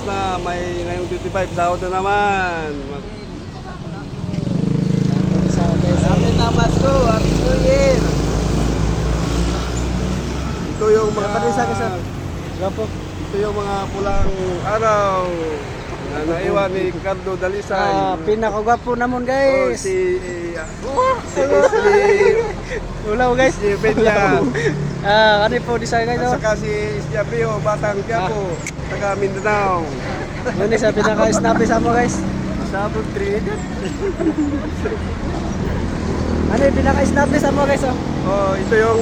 na, may ngayong 25, sahod na naman. Happy na Pasko, Happy New Year. Ito yung mga... Gapo. Ito yung mga pulang araw na naiwan ni Ricardo Dalisay. Pinakagwapo naman Oh, guys. si Ulaw guys. Si Peña. Ano po di sa guys? At saka si Isdiapio, Batang Quiapo, taga Mindanao. Ano sa pinaka-snappy sa mo guys? Sabon traded. Ano yung pinaka-snappy sa mo guys? Oh, ito yung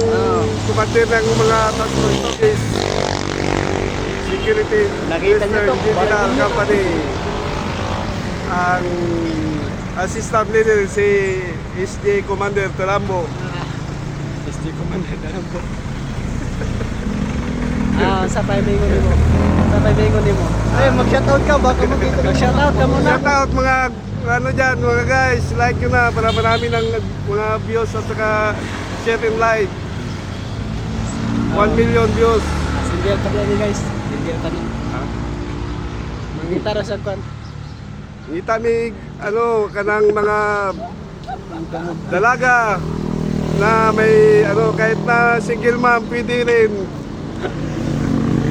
kumatir ng mga tatlo. Ito is Security Nakita niyo to, Digital parang yun. Company. Ang assistant leader si SD Commander Talambo. SD Commander Talambo. Sa paimingon nimo. Sa paimingon nimo. Ay, mag-shoutout ka baka magkita. Mag-shoutout ka muna. Shoutout mga ano dyan, mga guys, like nyo na para marami ng mga views at saka share and like. 1 million views. Sindihan ka ni guys. Sindihan ka ni. Mangita ra sa kwan. Ngita mi ano kanang mga dalaga na may ano kahit na single mom pwede rin.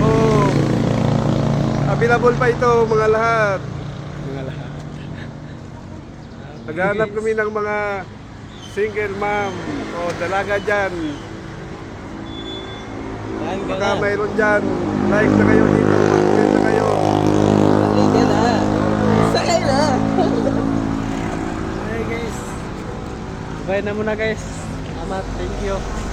Oh. Available pa ito mga lahat. Mga lahat. Naghahanap kami ng mga single mom o dalaga dyan. Baka mayroon dyan. Like na kayo dito. Comment na kayo. Sige na. Sakay na. Hey guys. Bye na muna guys. Salamat. Thank you.